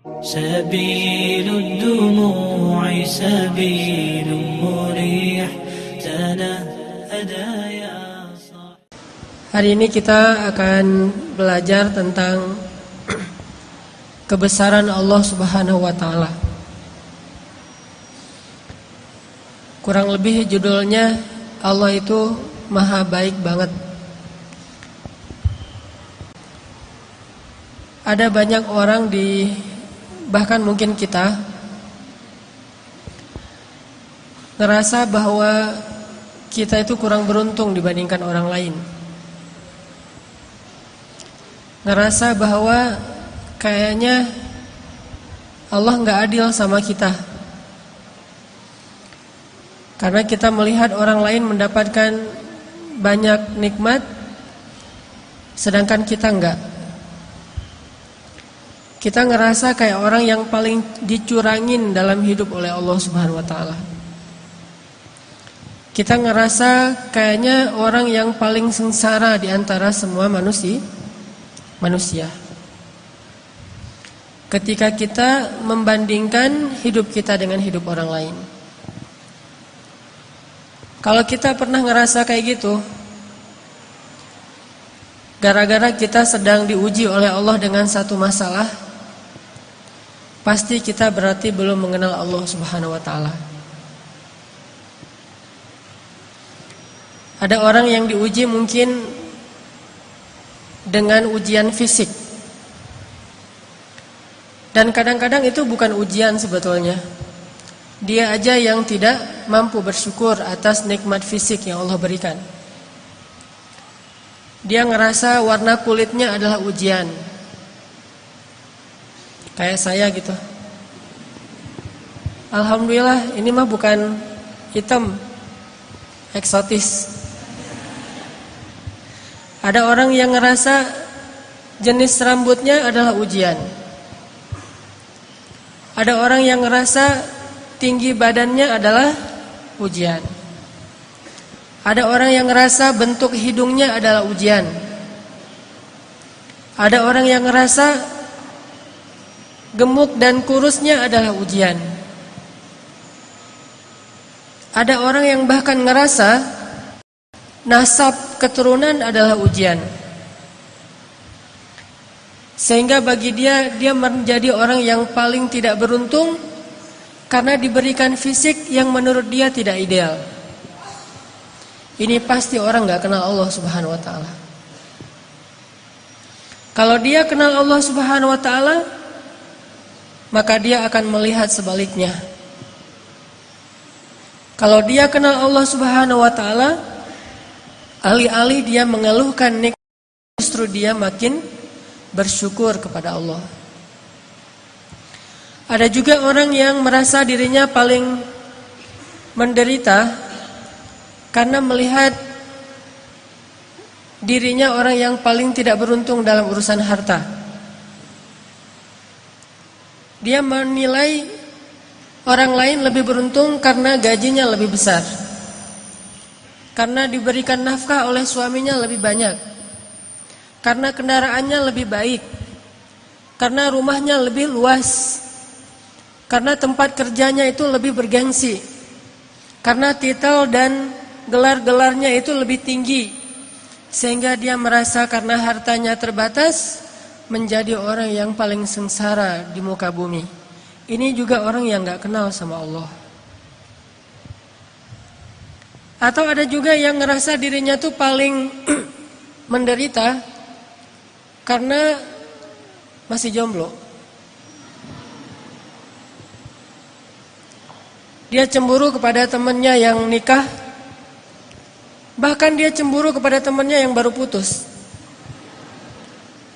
سبيل الدموع سبيل مريح تنهدى يا صاحب. Hari ini kita akan belajar tentang kebesaran Allah Subhanahu wa taala. Kurang lebih judulnya Allah itu maha baik banget. Ada banyak orang bahkan mungkin kita ngerasa bahwa kita itu kurang beruntung dibandingkan orang lain. Ngerasa bahwa kayaknya Allah gak adil sama kita, karena kita melihat orang lain mendapatkan banyak nikmat, sedangkan kita enggak. Kita ngerasa kayak orang yang paling dicurangin dalam hidup oleh Allah Subhanahu wa taala. Kita ngerasa kayaknya orang yang paling sengsara di antara semua manusia. Ketika kita membandingkan hidup kita dengan hidup orang lain. Kalau kita pernah ngerasa kayak gitu, gara-gara kita sedang diuji oleh Allah dengan satu masalah, pasti kita berarti belum mengenal Allah Subhanahu wa taala. Ada orang yang diuji mungkin dengan ujian fisik. Dan kadang-kadang itu bukan ujian sebetulnya. Dia aja yang tidak mampu bersyukur atas nikmat fisik yang Allah berikan. Dia ngerasa warna kulitnya adalah ujian. Kayak saya gitu. Alhamdulillah ini mah bukan hitam, eksotis. Ada orang yang ngerasa jenis rambutnya adalah ujian. Ada orang yang ngerasa tinggi badannya adalah ujian. Ada orang yang ngerasa bentuk hidungnya adalah ujian. Ada orang yang ngerasa gemuk dan kurusnya adalah ujian. Ada orang yang bahkan ngerasa nasab keturunan adalah ujian. Sehingga bagi dia menjadi orang yang paling tidak beruntung karena diberikan fisik yang menurut dia tidak ideal. Ini pasti orang gak kenal Allah Subhanahu wa taala. Kalau dia kenal Allah Subhanahu wa taala, maka dia akan melihat sebaliknya. Kalau dia kenal Allah Subhanahu wa taala, alih-alih dia mengeluhkan nikmat, justru dia makin bersyukur kepada Allah. Ada juga orang yang merasa dirinya paling menderita karena melihat dirinya orang yang paling tidak beruntung dalam urusan harta. Dia menilai orang lain lebih beruntung karena gajinya lebih besar, karena diberikan nafkah oleh suaminya lebih banyak, karena kendaraannya lebih baik, karena rumahnya lebih luas, karena tempat kerjanya itu lebih bergengsi, karena titel dan gelar-gelarnya itu lebih tinggi, sehingga dia merasa karena hartanya terbatas menjadi orang yang paling sengsara di muka bumi. Ini juga orang yang gak kenal sama Allah. Atau ada juga yang ngerasa dirinya tuh paling menderita karena masih jomblo. Dia cemburu kepada temannya yang nikah. Bahkan dia cemburu kepada temannya yang baru putus.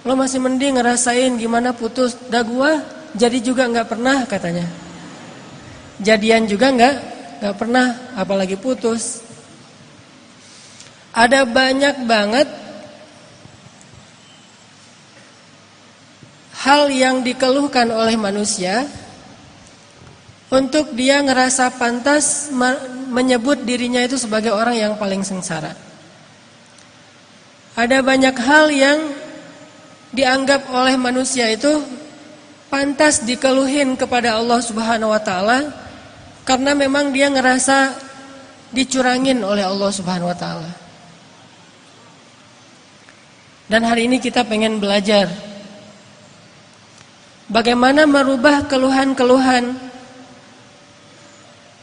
Lo masih mending ngerasain gimana putus. Dah gua jadi juga gak pernah katanya. Jadian juga gak pernah, apalagi putus. Ada banyak banget hal yang dikeluhkan oleh manusia untuk dia ngerasa pantas menyebut dirinya itu sebagai orang yang paling sengsara. Ada banyak hal yang dianggap oleh manusia itu pantas dikeluhin kepada Allah Subhanahu wa taala karena memang dia ngerasa dicurangin oleh Allah Subhanahu wa taala. Dan hari ini kita pengen belajar bagaimana merubah keluhan-keluhan,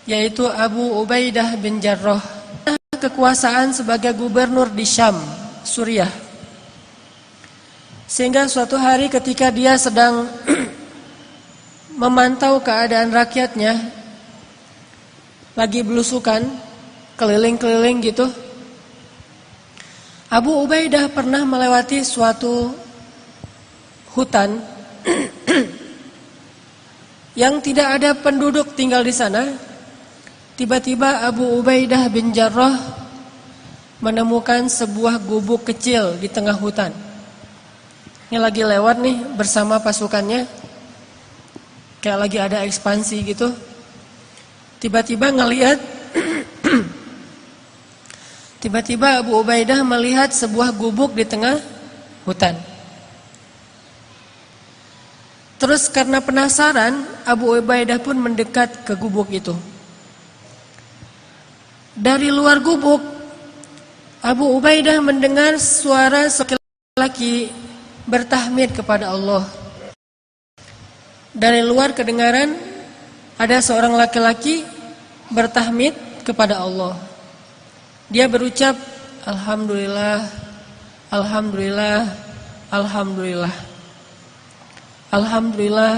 yaitu Abu Ubaidah bin Jarrah kekuasaan sebagai gubernur di Syam, Suriah. Sehingga suatu hari ketika dia sedang memantau keadaan rakyatnya, lagi belusukan, keliling-keliling gitu, Abu Ubaidah pernah melewati suatu hutan yang tidak ada penduduk tinggal di sana. Tiba-tiba Abu Ubaidah bin Jarrah menemukan sebuah gubuk kecil di tengah hutan. Ini lagi lewat nih bersama pasukannya, kayak lagi ada ekspansi gitu. Tiba-tiba ngelihat tiba-tiba Abu Ubaidah melihat sebuah gubuk di tengah hutan. Terus karena penasaran, Abu Ubaidah pun mendekat ke gubuk itu. Dari luar gubuk, Abu Ubaidah mendengar suara laki-laki bertahmid kepada Allah. Dari luar kedengaran ada seorang laki-laki bertahmid kepada Allah. Dia berucap, Alhamdulillah, Alhamdulillah, Alhamdulillah, Alhamdulillah,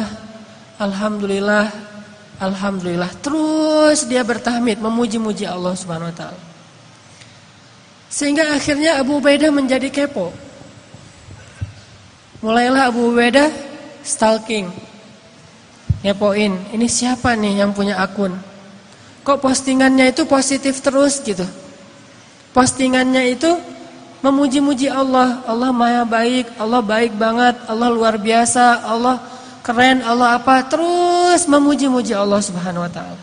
Alhamdulillah, Alhamdulillah. Terus dia bertahmid, memuji-muji Allah Subhanahu wa taala. Sehingga akhirnya Abu Ubaidah menjadi kepo. Mulailah Abu Ubaidah stalking, ngepoin, ini siapa nih yang punya akun? Kok postingannya itu positif terus gitu? Postingannya itu memuji-muji Allah, Allah maha baik, Allah baik banget, Allah luar biasa, Allah keren, Allah apa, terus memuji-muji Allah Subhanahu wa taala.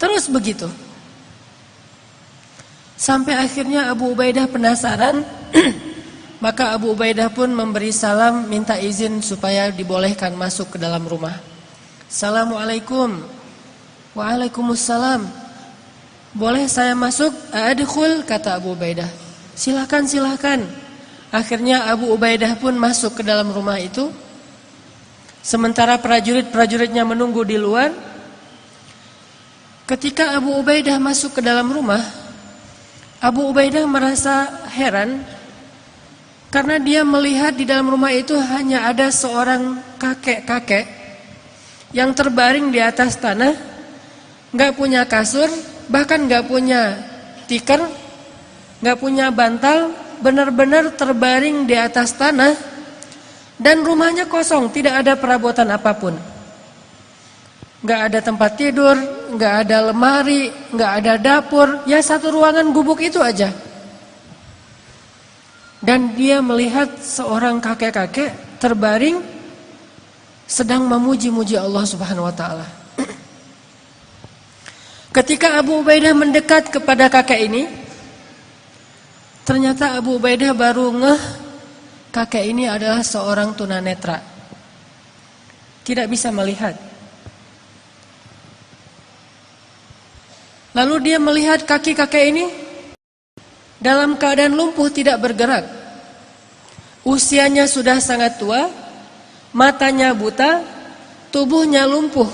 Terus begitu. Sampai akhirnya Abu Ubaidah penasaran, maka Abu Ubaidah pun memberi salam, minta izin supaya dibolehkan masuk ke dalam rumah. Assalamualaikum. Waalaikumsalam. Boleh saya masuk? Adkhul, kata Abu Ubaidah. Silakan, silakan. Akhirnya Abu Ubaidah pun masuk ke dalam rumah itu. Sementara prajurit-prajuritnya menunggu di luar. Ketika Abu Ubaidah masuk ke dalam rumah, Abu Ubaidah merasa heran karena dia melihat di dalam rumah itu hanya ada seorang kakek-kakek yang terbaring di atas tanah, nggak punya kasur, bahkan nggak punya tikar, nggak punya bantal, benar-benar terbaring di atas tanah, dan rumahnya kosong, tidak ada perabotan apapun, nggak ada tempat tidur, nggak ada lemari, nggak ada dapur, ya satu ruangan gubuk itu aja. Dan dia melihat seorang kakek-kakek terbaring sedang memuji-muji Allah Subhanahu wa taala. Ketika Abu Ubaidah mendekat kepada kakek ini, ternyata Abu Ubaidah baru ngeh kakek ini adalah seorang tunanetra. Tidak bisa melihat. Lalu dia melihat kaki kakek ini dalam keadaan lumpuh, tidak bergerak. Usianya sudah sangat tua, matanya buta, tubuhnya lumpuh.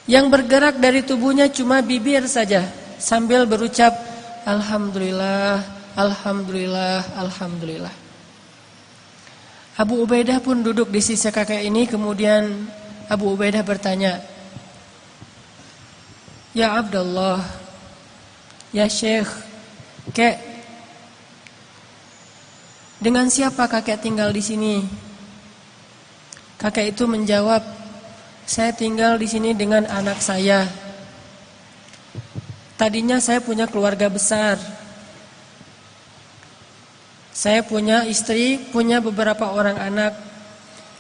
Yang bergerak dari tubuhnya cuma bibir saja sambil berucap Alhamdulillah, Alhamdulillah, Alhamdulillah. Abu Ubaidah pun duduk di sisi kakek ini. Kemudian Abu Ubaidah bertanya, Ya Abdullah, ya Syekh, kek, dengan siapa kakek tinggal di sini? Kakek itu menjawab, saya tinggal di sini dengan anak saya. Tadinya saya punya keluarga besar. Saya punya istri, punya beberapa orang anak.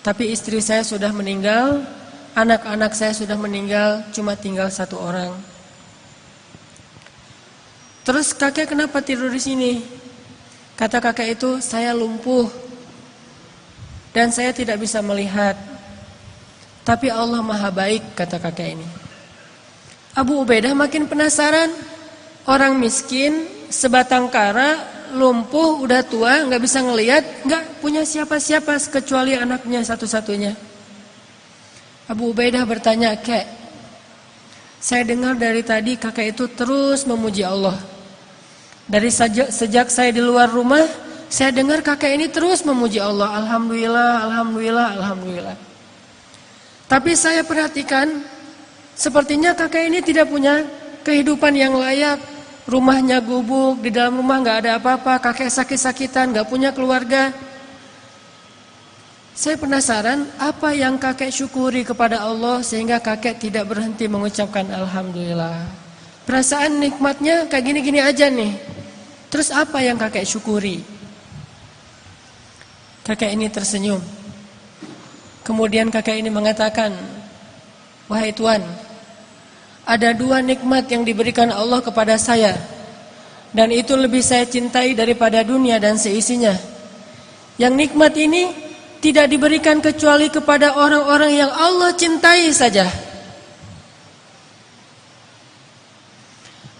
Tapi istri saya sudah meninggal, anak-anak saya sudah meninggal, cuma tinggal satu orang. Terus kakek kenapa tidur di sini? Kata kakek itu, saya lumpuh. dan saya tidak bisa melihat. Tapi Allah maha baik, kata kakek ini. Abu Ubaidah makin penasaran. Orang miskin, sebatang kara, lumpuh, udah tua, gak bisa ngelihat, gak punya siapa-siapa kecuali anaknya satu-satunya. Abu Ubaidah bertanya, "Kek, saya dengar dari tadi kakek itu terus memuji Allah. Dari sejak saya di luar rumah, saya dengar kakek ini terus memuji Allah. Alhamdulillah, alhamdulillah, alhamdulillah. Tapi saya perhatikan, sepertinya kakek ini tidak punya kehidupan yang layak. Rumahnya gubuk, di dalam rumah gak ada apa-apa, kakek sakit-sakitan, gak punya keluarga. Saya penasaran, apa yang kakek syukuri kepada Allah sehingga kakek tidak berhenti mengucapkan alhamdulillah. Perasaan nikmatnya kayak gini-gini aja nih. Terus apa yang kakek syukuri?" Kakek ini tersenyum. Kemudian kakek ini mengatakan, "Wahai Tuan, ada 2 nikmat yang diberikan Allah kepada saya, dan itu lebih saya cintai daripada dunia dan seisinya. Yang nikmat ini tidak diberikan kecuali kepada orang-orang yang Allah cintai saja."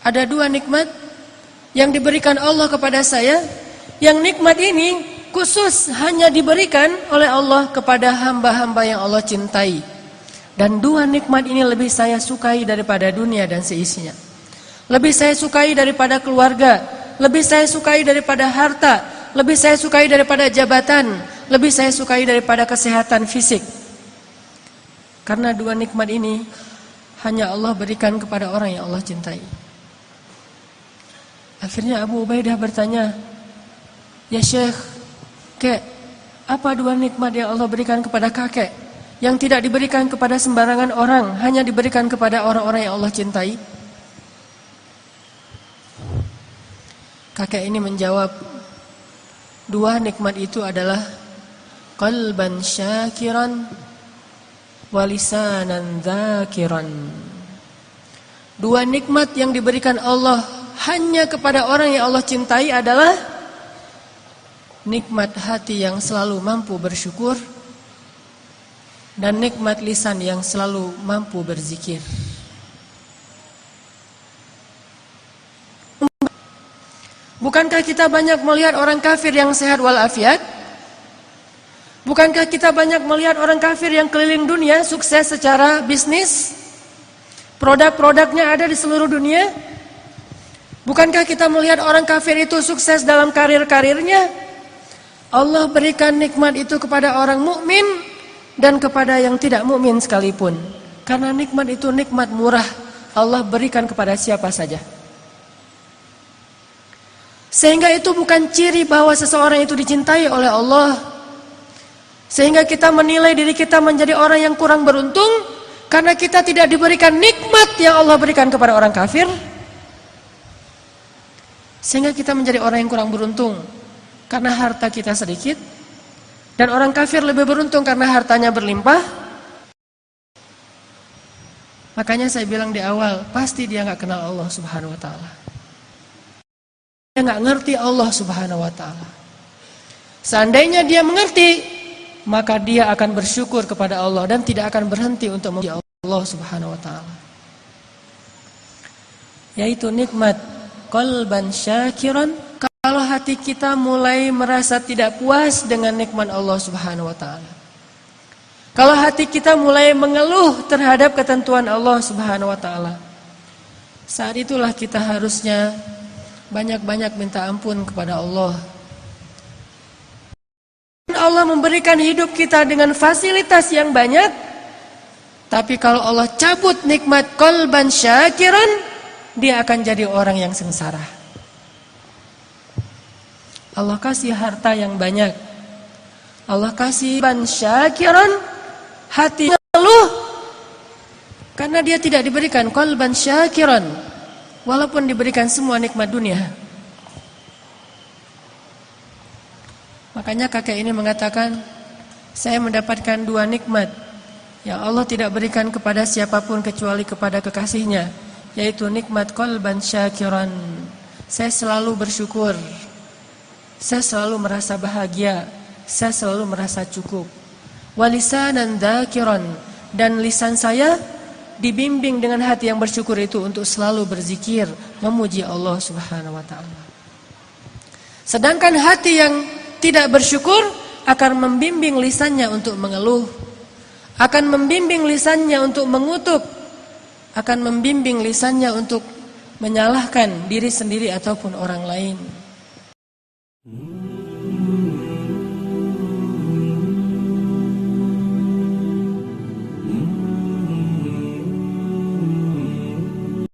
Ada 2 nikmat yang diberikan Allah kepada saya, yang nikmat ini khusus hanya diberikan oleh Allah kepada hamba-hamba yang Allah cintai. Dan 2 nikmat ini lebih saya sukai daripada dunia dan seisinya. Lebih saya sukai daripada keluarga, lebih saya sukai daripada harta, lebih saya sukai daripada jabatan, lebih saya sukai daripada kesehatan fisik. Karena 2 nikmat ini hanya Allah berikan kepada orang yang Allah cintai. Akhirnya Abu Ubaidah bertanya, "Ya Syekh, Kek, apa 2 nikmat yang Allah berikan kepada kakek yang tidak diberikan kepada sembarangan orang, hanya diberikan kepada orang-orang yang Allah cintai?" Kakek ini menjawab, 2 nikmat itu adalah qalban syakiran wa lisanan dzakiran. 2 nikmat yang diberikan Allah hanya kepada orang yang Allah cintai adalah nikmat hati yang selalu mampu bersyukur dan nikmat lisan yang selalu mampu berzikir. Bukankah kita banyak melihat orang kafir yang sehat walafiat? Bukankah kita banyak melihat orang kafir yang keliling dunia, sukses secara bisnis? Produk-produknya ada di seluruh dunia. Bukankah kita melihat orang kafir itu sukses dalam karir-karirnya? Allah berikan nikmat itu kepada orang mukmin dan kepada yang tidak mukmin sekalipun. Karena nikmat itu nikmat murah, Allah berikan kepada siapa saja. Sehingga itu bukan ciri bahwa seseorang itu dicintai oleh Allah. Sehingga kita menilai diri kita menjadi orang yang kurang beruntung karena kita tidak diberikan nikmat yang Allah berikan kepada orang kafir. Sehingga kita menjadi orang yang kurang beruntung karena harta kita sedikit, dan orang kafir lebih beruntung karena hartanya berlimpah. Makanya saya bilang di awal, pasti dia gak kenal Allah subhanahu wa ta'ala. Dia gak ngerti Allah subhanahu wa ta'ala. Seandainya dia mengerti, maka dia akan bersyukur kepada Allah dan tidak akan berhenti untuk memuji Allah subhanahu wa ta'ala. Yaitu nikmat qalban syakiran. Kalau hati kita mulai merasa tidak puas dengan nikmat Allah subhanahu wa ta'ala, kalau hati kita mulai mengeluh terhadap ketentuan Allah subhanahu wa ta'ala, saat itulah kita harusnya banyak-banyak minta ampun kepada Allah. Allah memberikan hidup kita dengan fasilitas yang banyak, tapi kalau Allah cabut nikmat qalban syakiran, dia akan jadi orang yang sengsara. Allah kasih harta yang banyak, Allah kasih qalban syakiran, hati ngeluh karena dia tidak diberikan qalban syakiran, walaupun diberikan semua nikmat dunia. Makanya kakek ini mengatakan, saya mendapatkan 2 nikmat yang Allah tidak berikan kepada siapapun kecuali kepada kekasihnya, yaitu nikmat qalban syakiran. Saya selalu bersyukur, saya selalu merasa bahagia, saya selalu merasa cukup. Walisanan dzakiran, dan lisan saya dibimbing dengan hati yang bersyukur itu untuk selalu berzikir, memuji Allah Subhanahu wa taala. Sedangkan hati yang tidak bersyukur akan membimbing lisannya untuk mengeluh, akan membimbing lisannya untuk mengutuk, akan membimbing lisannya untuk menyalahkan diri sendiri ataupun orang lain.